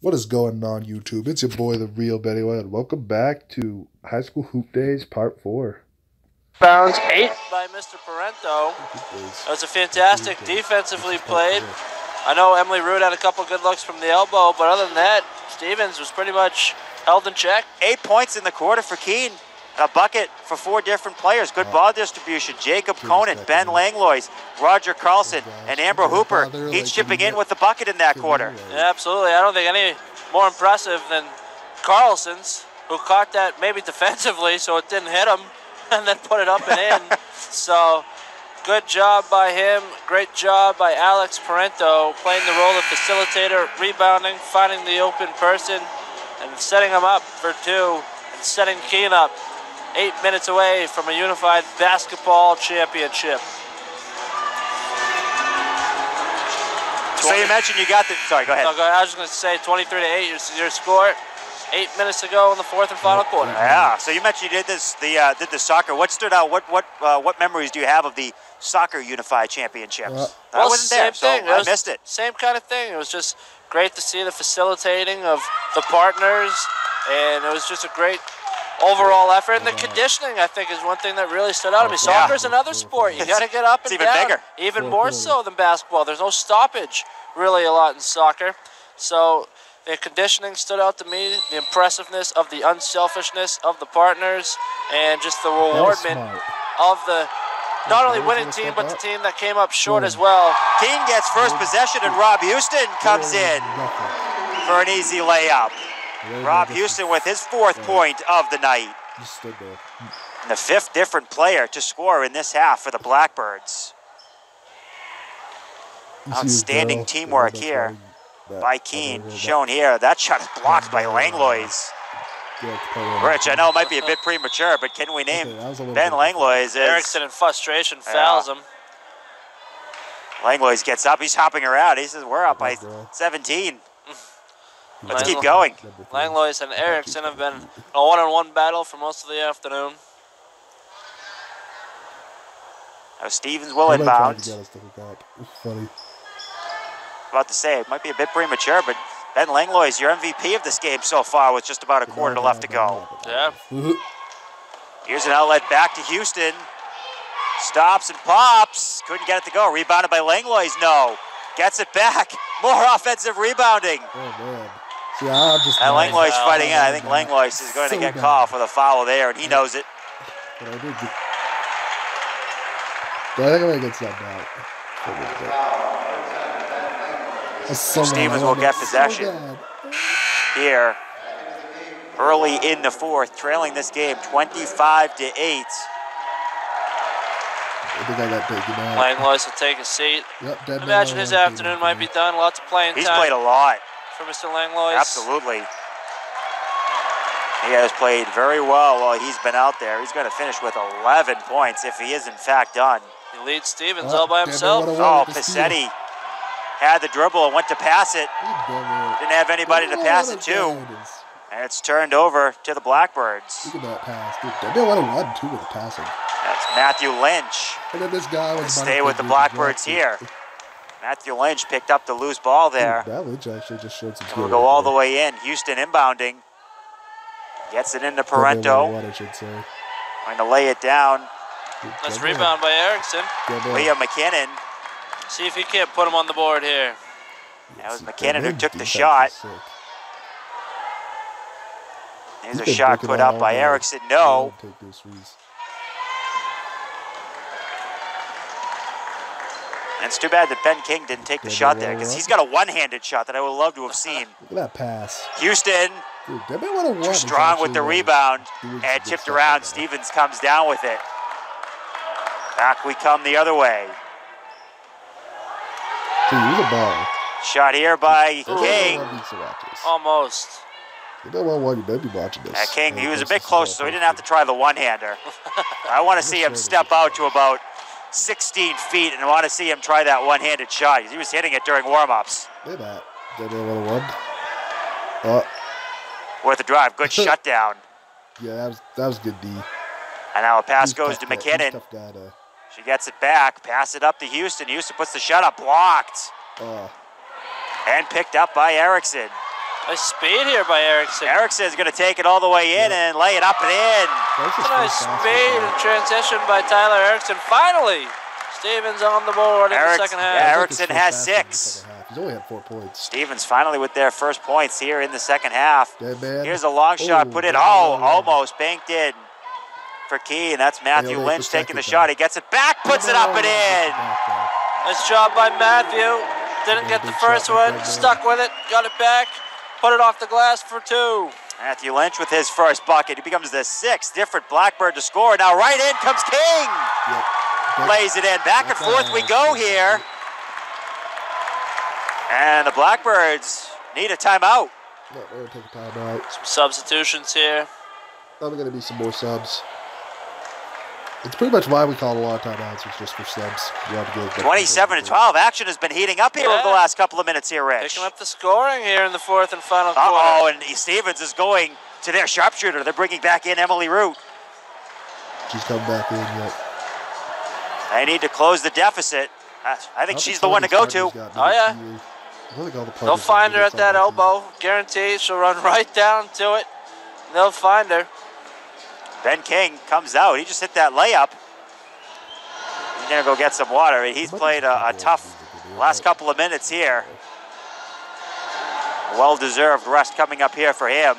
What is going on, YouTube? It's your boy, the real Betty White, and welcome back to High School Hoop Days Part 4. Bounds 8 by Mr. Parento. That was a fantastic defensively played. I know Emily Root had a couple good looks from the elbow, but other than that, Stevens was pretty much held in check. 8 points in the quarter for Keene. A bucket for 4 different players. Good ball distribution. Jacob Conant, Ben Langlois, Roger Carlson, and Amber Hooper, each chipping in with the bucket in that quarter. Yeah, absolutely. I don't think any more impressive than Carlson's, who caught that maybe defensively so it didn't hit him, and then put it up and in. So good job by him. Great job by Alex Parento, playing the role of facilitator, rebounding, finding the open person, and setting him up for 2, and setting Keene up. 8 minutes away from a unified basketball championship. So you mentioned you got the, sorry, go ahead. No, go ahead. I was just going to say 23-8 your score. 8 minutes to go in the 4th and final quarter. Yeah, so you mentioned you did this, did the soccer. What stood out? What memories do you have of the soccer unified championships? I wasn't there, so I missed it. Same kind of thing. It was just great to see the facilitating of the partners, and it was just a great overall effort. And the conditioning, I think, is one thing that really stood out to me. Soccer is another sport. You got to get up and even down. Bigger. Even more so than basketball. There's no stoppage really a lot in soccer. So the conditioning stood out to me, the impressiveness of the unselfishness of the partners, and just the rewardment of the not only winning team, but the team that came up short as well. Keene gets first possession, and Rob Houston comes in for an easy layup. Rob Houston with his 4th point of the night. And the 5th different player to score in this half for the Blackbirds. Outstanding teamwork here by Keene, shown here. That shot is blocked by Langlois. Rich, I know it might be a bit premature, but can we name Ben Langlois? Erickson in frustration fouls him. Langlois gets up, he's hopping around. He says, we're up by 17. Let's keep going. Langlois and Erickson have been a 1-on-1 battle for most of the afternoon. Now Stevens will inbound. Funny. About to say, it might be a bit premature, but Ben Langlois, your MVP of this game so far with just about a quarter left to go. Yeah. Here's an outlet back to Houston. Stops and pops. Couldn't get it to go. Rebounded by Langlois. No. Gets it back. More offensive rebounding. Oh, man. See, and Langlois fighting in. I think Langlois is going to get called for the foul there, and he knows it. But I think I'm going to get subbed out. Stevens will get possession here early in the 4th, trailing this game 25-8. I think I got taken out. Langlois will take a seat. Yep, imagine his afternoon might be done. Lots of playing time. He's played a lot. For Mr. Langlois. Absolutely. He has played very well while he's been out there. He's going to finish with 11 points if he is in fact done. He leads Stevens all by himself. Oh, Passetti had the dribble and went to pass it. Didn't have anybody to pass it to. And it's turned over to the Blackbirds. Look at that pass. Dude, they did 1-on-1 too with the passing. That's Matthew Lynch. And then this guy was stay with the Blackbirds here. Matthew Lynch picked up the loose ball there. That Lynch actually just showed some skill. We'll go all the way in. Houston inbounding. Gets it into Parento. Going to lay it down. Nice rebound by Erickson. Leah McKinnon. See if he can't put him on the board here. That was McKinnon who took the shot. There's a shot put up by Erickson. No. And it's too bad that Ben King didn't take the shot there, because he's got a one-handed shot that I would love to have seen. Look at that pass. Houston, too strong with the rebound, and chipped around. Stevens comes down with it. Back we come the other way. Dude, ball. Shot here by King. Almost. King, he was a bit closer, so he didn't have to try the one-hander. I want to see him step out to about 16 feet, and I want to see him try that one-handed shot. He was hitting it during warm-ups. Worth a drive. Good shutdown. Yeah, that was good D. And now a pass goes to McKinnon. She gets it back. Pass it up to Houston. Houston puts the shot up. Blocked. And picked up by Erickson. Nice speed here by Erickson. Erickson's going to take it all the way in and lay it up and in. Nice speed and transition by Tyler Erickson. Finally, Stevens on the board in the second half. Yeah, Erickson has 6. He's only had 4 points. Stevens finally with their first points here in the second half. Deadman. Here's a long shot, put in, almost banked in for Key, and that's Matthew Lynch taking the shot. He gets it back, puts it up and in. Nice job by Matthew. Didn't get the first one, stuck with it, got it back, put it off the glass for 2. Matthew Lynch with his first bucket. He becomes the 6th different Blackbird to score. Now right in comes King. Yep. Lays it in. Back and forth we go here. And the Blackbirds need a timeout. Yeah, we're going to take a timeout. Some substitutions here. Probably going to be some more subs. It's pretty much why we call a lot of timeouts. It's just for subs. 27-12. Action has been heating up here over the last couple of minutes here, Rich. Picking up the scoring here in the 4th and final quarter. Uh-oh, and Stevens is going to their sharpshooter. They're bringing back in Emily Root. She's come back in yet. They need to close the deficit. I think she's the one to go to. Oh, yeah. They'll find her at that elbow. Guaranteed she'll run right down to it. They'll find her. Ben King comes out. He just hit that layup. He's going to go get some water. He's played a tough last couple of minutes here. Well-deserved rest coming up here for him.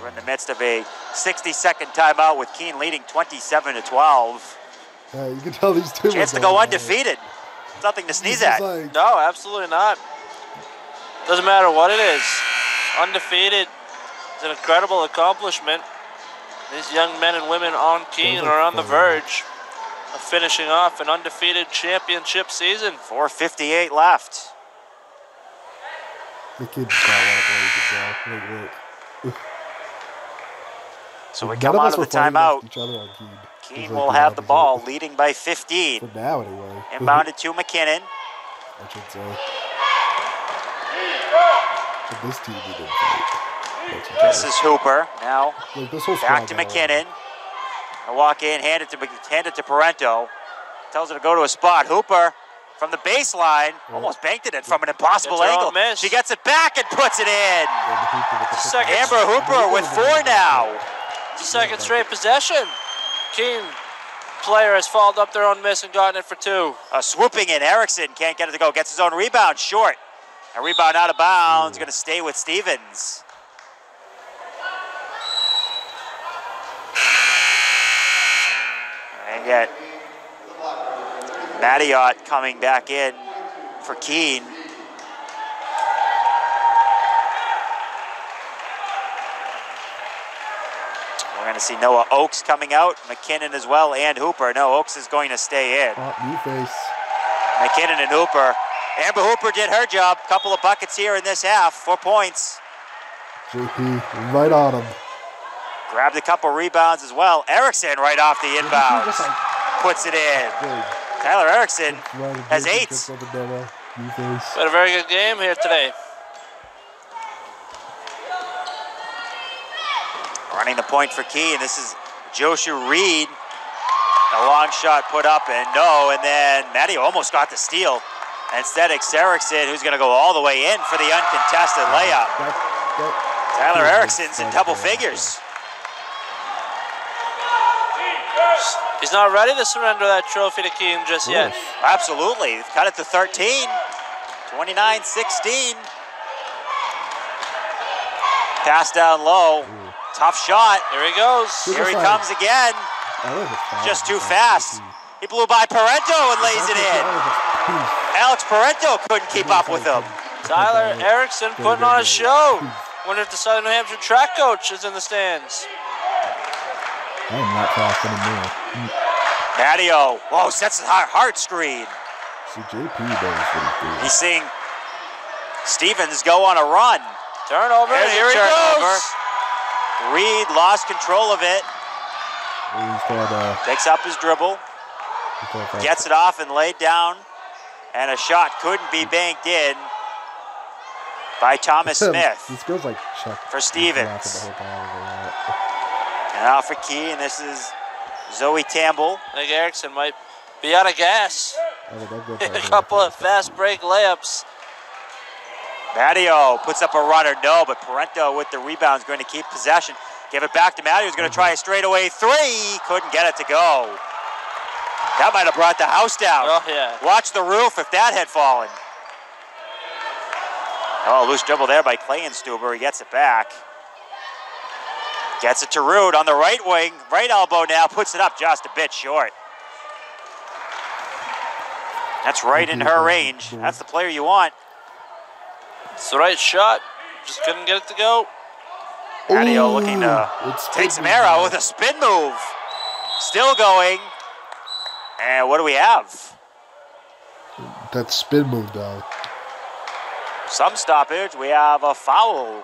We're in the midst of a 60-second timeout with Keene leading 27-12. You can tell these two. Chance to go undefeated. Nothing to sneeze at. No, absolutely not. Doesn't matter what it is. Undefeated is an incredible accomplishment. These young men and women on Keene are on the verge of finishing off an undefeated championship season. 4:58 left. The kids got a lot of play. So we come out of the timeout. Keene will have the ball, leading by 15. For now, anyway. Inbounded to McKinnon. I should say. But this team didn't fight. This is Hooper now. Back to McKinnon. I walk in, hand it to Parento. Tells her to go to a spot. Hooper from the baseline, almost banked it in from an impossible angle. She gets it back and puts it in. Amber Hooper with 4 now. It's a second straight possession. Keene player has followed up their own miss and gotten it for 2. Swooping in, Erickson can't get it to go. Gets his own rebound, short. A rebound out of bounds, going to stay with Stevens. And yet, Mattiot coming back in for Keene. We're going to see Noah Oakes coming out, McKinnon as well, and Hooper. No, Oakes is going to stay in. New face. McKinnon and Hooper. Amber Hooper did her job. Couple of buckets here in this half. 4 points. JP right on him. Grabbed a couple rebounds as well. Erickson right off the inbounds. Puts it in. Tyler Erickson has 8. Had a very good game here today. Running the point for Keene. This is Joshua Reed. A long shot put up and no, and then Matty almost got the steal. Instead, it's Erickson who's going to go all the way in for the uncontested layup. Tyler Erickson's in double figures. He's not ready to surrender that trophy to Keene just yet. Absolutely. Cut it to 13. 29-16. Pass down low. Tough shot. Here he goes. Here he comes again. Just too fast. He blew by Parento and lays it in. Alex Parento couldn't keep up with him. Tyler Erickson putting on a show. Wonder if the Southern New Hampshire track coach is in the stands. I am not fast anymore. Mattio, whoa, sets a hard screen. See, JP does what he's doing. He's seeing Stevens go on a run. Turnover, here he goes. Reed lost control of it. Takes up his dribble. Gets it off and laid down. And a shot couldn't be banked in by Thomas Smith. This goes like Chuck for Stevens. And now for Key, and this is Zoe Tamble. I think Erickson might be out of gas. A couple of fast break layups. Matteo puts up a runner, no, but Parento with the rebound is going to keep possession. Give it back to Matteo, who's going to try a straightaway three. Couldn't get it to go. That might have brought the house down. Oh, yeah. Watch the roof if that had fallen. Oh, loose dribble there by Klayenstuber. He gets it back. Gets it to Rude on the right wing. Right elbow now, puts it up just a bit short. That's right in her range. That's the player you want. It's the right shot. Just couldn't get it to go. Matteo looking to take some air out with a spin move. Still going. And what do we have? That spin move, though. Some stoppage. We have a foul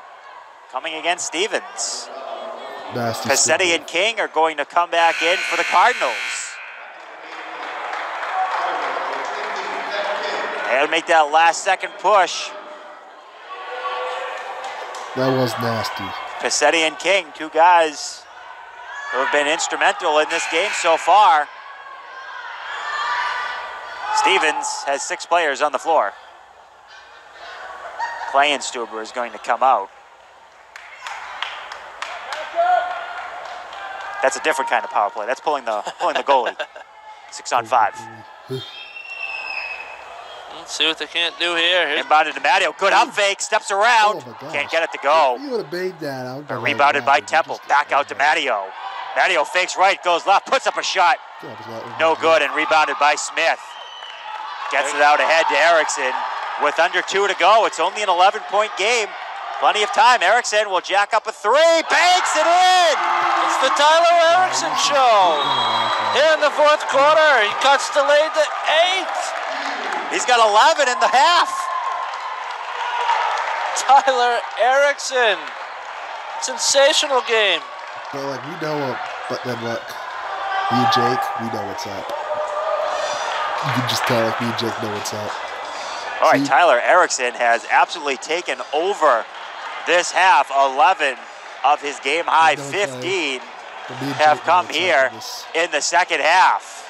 coming against Stevens. Nasty. Cassetti and King are going to come back in for the Cardinals. And make that last second push. That was nasty. Cassetti and King, two guys who have been instrumental in this game so far. Stevens has 6 players on the floor. Klayenstuber is going to come out. That's a different kind of power play. That's pulling the goalie. 6-on-5. Let's see what they can't do here. Inbounded to Matteo. Good up fake. Steps around. Can't get it to go. You would have made that out. Rebounded by Temple. Back out to Matteo. Matteo fakes right, goes left, puts up a shot. No good, and rebounded by Smith. Gets it out ahead to Erickson. With under 2 to go, it's only an 11-point game. Plenty of time. Erickson will jack up a 3. Banks it in! It's the Tyler Erickson show. Here in the 4th quarter, he cuts the lead to 8. He's got 11 in the half. Tyler Erickson. Sensational game. Well, like, we know what, but then look. Me and Jake, we know what's up. You can just tell, like, me and Jake know what's up. All right, Tyler Erickson has absolutely taken over this half. 11 of his game-high 15 have come here in the second half.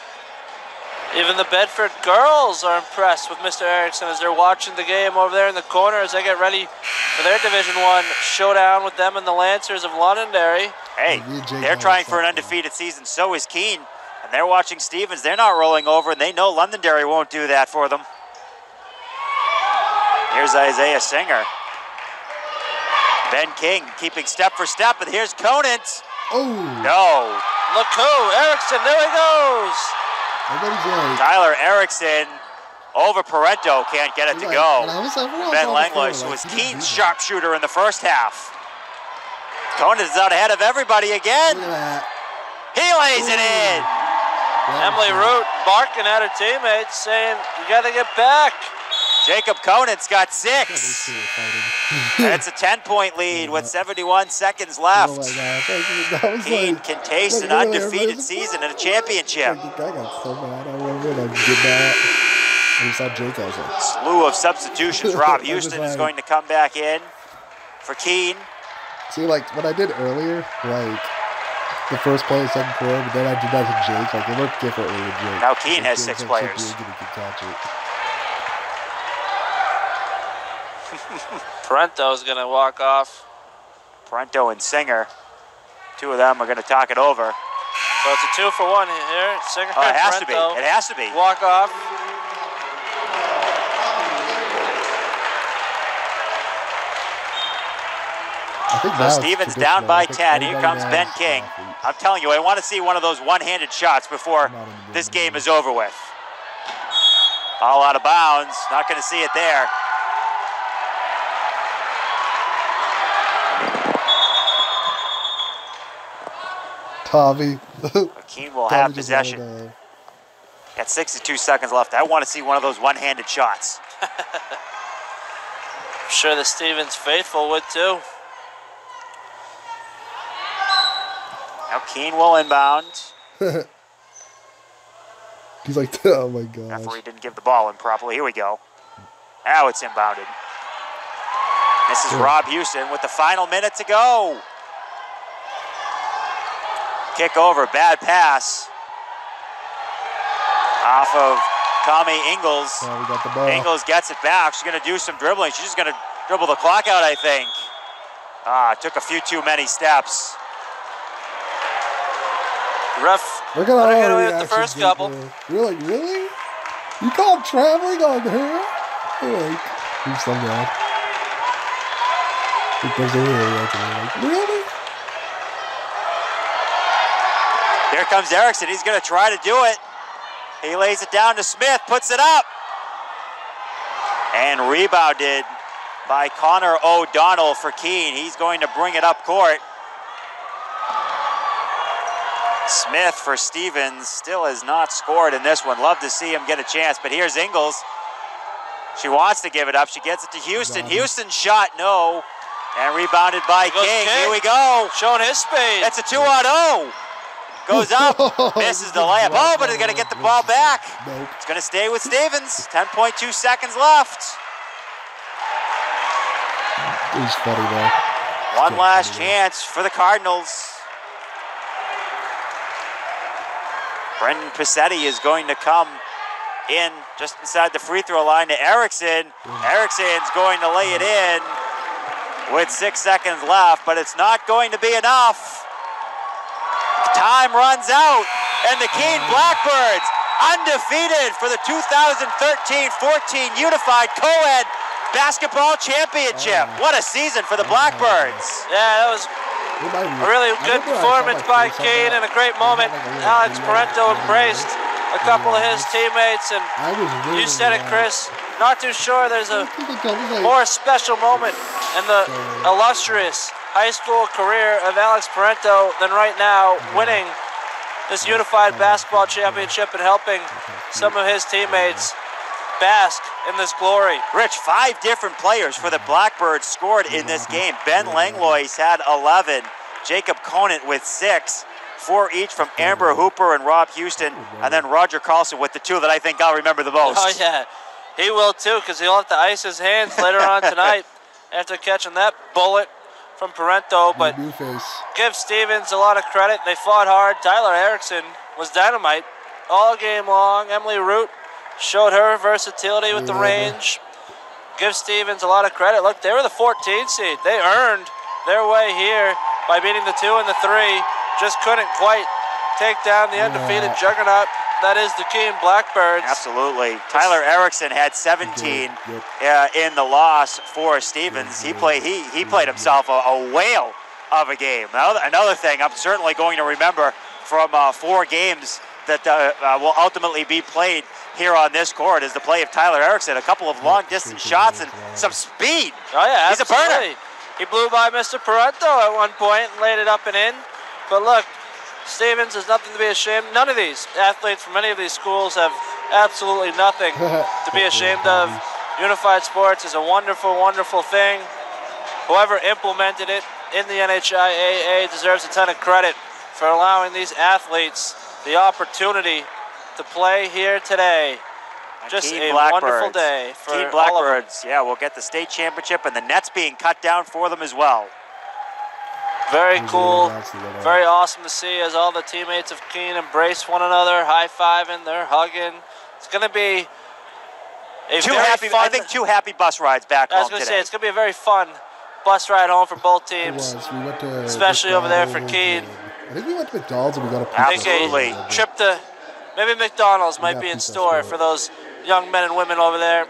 Even the Bedford girls are impressed with Mr. Erickson as they're watching the game over there in the corner as they get ready for their Division I showdown with them and the Lancers of Londonderry. Hey, they're trying for an undefeated season. So is Keene. And they're watching Stevens. They're not rolling over, and they know Londonderry won't do that for them. Here's Isaiah Singer. Ben King keeping step for step, and here's Conant. Oh. No. Look who, Erickson, there he goes. Tyler Erickson over Parento, can't get it to go. Ben Langlois was Keene's sharpshooter in the first half. Conant is out ahead of everybody again. He lays it in. Emily Root barking at her teammates saying, you got to get back. Jacob Conant's got 6. It's a 10-point lead with 71 seconds left. Keene can taste an undefeated season and a championship. I got so mad. I wanted to get mad. I saw Jake. I was like, slew of substitutions. Rob Houston is going to come back in for Keene. See, like what I did earlier, like the first play, the second quarter, but then I did that to Jake. Like it worked differently with Jake. Now Keene has 6 players. Parento's going to walk off. Parento and Singer. 2 of them are going to talk it over. So it's a 2-for-1 here. Singer it has to be. Parento. It has to be. Walk off. So Stevens down by 10. Here comes Ben King. I'm telling you, I want to see one of those one-handed shots before this game is over with. All out of bounds. Not going to see it there. Tommy. Keene will have possession. Got 62 seconds left. I want to see one of those one-handed shots. I'm sure the Stevens faithful would too. Now Keene will inbound. He's like, oh my God. Referee didn't give the ball in properly. Here we go. Now it's inbounded. This is Rob Houston with the final minute to go. Kick over, bad pass. Off of Tommy Ingles. Oh, we got the ball. Ingles gets it back. She's going to do some dribbling. She's just going to dribble the clock out, I think. Took a few too many steps. Ref, Look at let her get our away with the first couple. Really? You called traveling on her? Like, who's so mad? Really? Here comes Erickson. He's going to try to do it. He lays it down to Smith, puts it up. And rebounded by Connor O'Donnell for Keene. He's going to bring it up court. Smith for Stevens still has not scored in this one. Love to see him get a chance, but here's Ingles. She wants to give it up. She gets it to Houston. Houston shot, no. And rebounded by King. Here we go. Showing his speed. That's a 2-on-0. Goes up, misses the layup. Oh, but he's going to get the ball back. Nope. It's going to stay with Stevens. 10.2 seconds left. He's funny, though. One last chance for the Cardinals. Brendan Passetti is going to come in just inside the free throw line to Erickson. Erickson's going to lay it in with 6 seconds left, but it's not going to be enough. Time runs out, and the Keene Blackbirds, undefeated for the 2013-14 Unified Co-Ed Basketball Championship. What a season for the Blackbirds. Yeah, that was a really good performance by Keene and a great moment. Alex Parento embraced a couple of his teammates, and you said it, Chris. Not too sure there's a more special moment in the illustrious high school career of Alex Parento than right now winning this Unified Basketball Championship and helping some of his teammates bask in this glory. Rich, 5 different players for the Blackbirds scored in this game. Ben Langlois had 11, Jacob Conant with 6, 4 each from Amber Hooper and Rob Houston, and then Roger Carlson with the 2 that I think I'll remember the most. Oh yeah, he will too, because he'll have to ice his hands later on tonight after catching that bullet from Parento. But give Stevens a lot of credit. They fought hard. Tyler Erickson was dynamite all game long. Emily Root showed her versatility with the range. Give Stevens a lot of credit. Look, they were the 14 seed. They earned their way here by beating the 2 and the 3. Just couldn't quite take down the undefeated juggernaut that is the Keene Blackbirds. Absolutely. Tyler Erickson had 17 in the loss for Stevens. He played himself a whale of a game. Another thing I'm certainly going to remember from 4 games that will ultimately be played here on this court is the play of Tyler Erickson. A couple of long-distance shots and some speed. Oh, yeah, he's absolutely. a burner. He blew by Mr. Parento at one point and laid it up and in. But look, Stevens has nothing to be ashamed. None of these athletes from any of these schools have absolutely nothing to be ashamed of. Unified sports is a wonderful, wonderful thing. Whoever implemented it in the NHIAA deserves a ton of credit for allowing these athletes the opportunity to play here today. Just a wonderful day for Keene Blackbirds. Yeah, we'll get the state championship and the nets being cut down for them as well. Very cool, very awesome to see as all the teammates of Keene embrace one another, high-fiving, they're hugging. It's going to be a fun... I think 2 happy bus rides back home today. I was going to say, it's going to be a very fun bus ride home for both teams, especially over there for Keene. I think we went to McDonald's and we got a pizza. Absolutely. A trip to maybe McDonald's might be in store for those young men and women over there.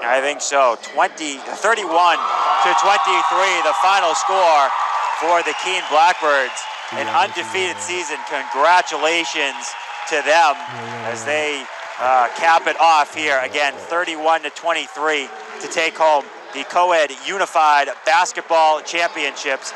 I think so. 31-23, the final score for the Keene Blackbirds. An undefeated season. Congratulations to them as they cap it off here. Again, 31-23 to take home the Co-Ed Unified Basketball Championships.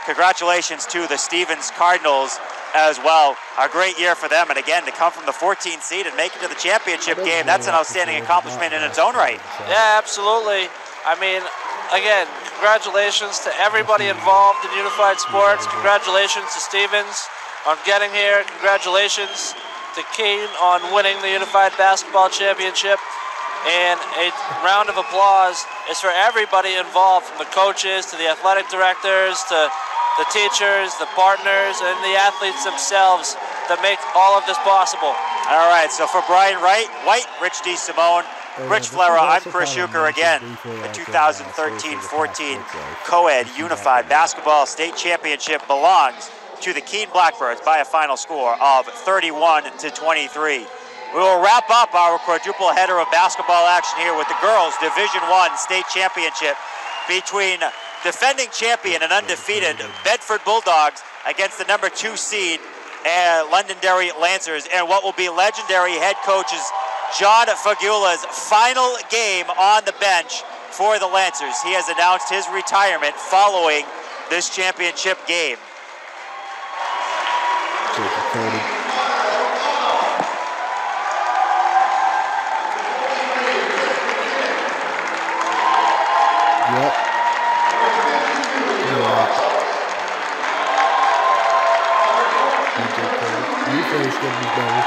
Congratulations to the Stevens Cardinals as well. A great year for them, and again, to come from the 14th seed and make it to the championship game, that's an outstanding accomplishment in its own right. Yeah, absolutely. I mean, again, congratulations to everybody involved in Unified Sports. Congratulations to Stevens on getting here. Congratulations to Keene on winning the Unified Basketball Championship. And a round of applause is for everybody involved, from the coaches to the athletic directors to the teachers, the partners, and the athletes themselves that make all of this possible. All right, so for Brian White, Rich D. Simone, Rich Flera, I'm Chris Schuker again. The 2013-14 Co-Ed Unified Basketball State Championship belongs to the Keene Blackbirds by a final score of 31-23. We will wrap up our quadruple header of basketball action here with the girls' Division I state championship between defending champion and undefeated Bedford Bulldogs against the number 2 seed Londonderry Lancers, and what will be legendary head coaches John Fagula's final game on the bench for the Lancers. He has announced his retirement following this championship game. Yep. You face getting his better.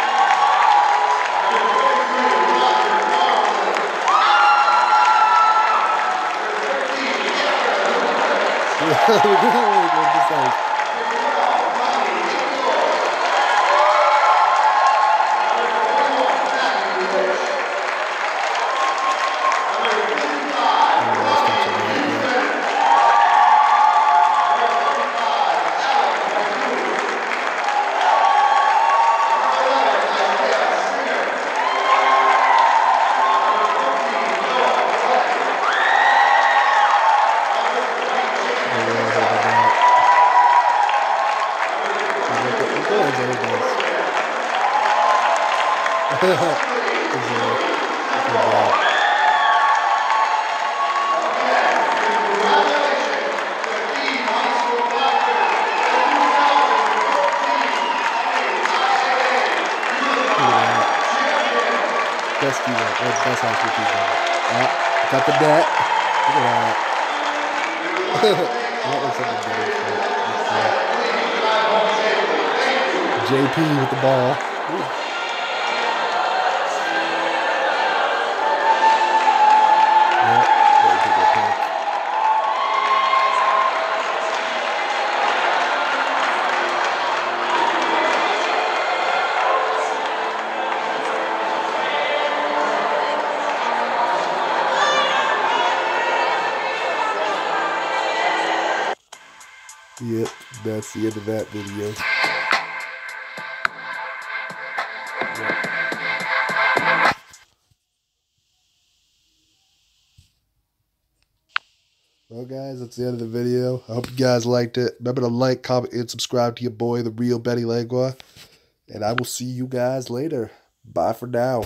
Best high school people. Got the net. Look at that. That looks like a better JP with the ball. Ooh. Yep, very good pick. Yep, that's the end of that video. Well, guys, that's the end of the video. I hope you guys liked it. Remember to like, comment, and subscribe to your boy, the real Benny Langua. And I will see you guys later. Bye for now.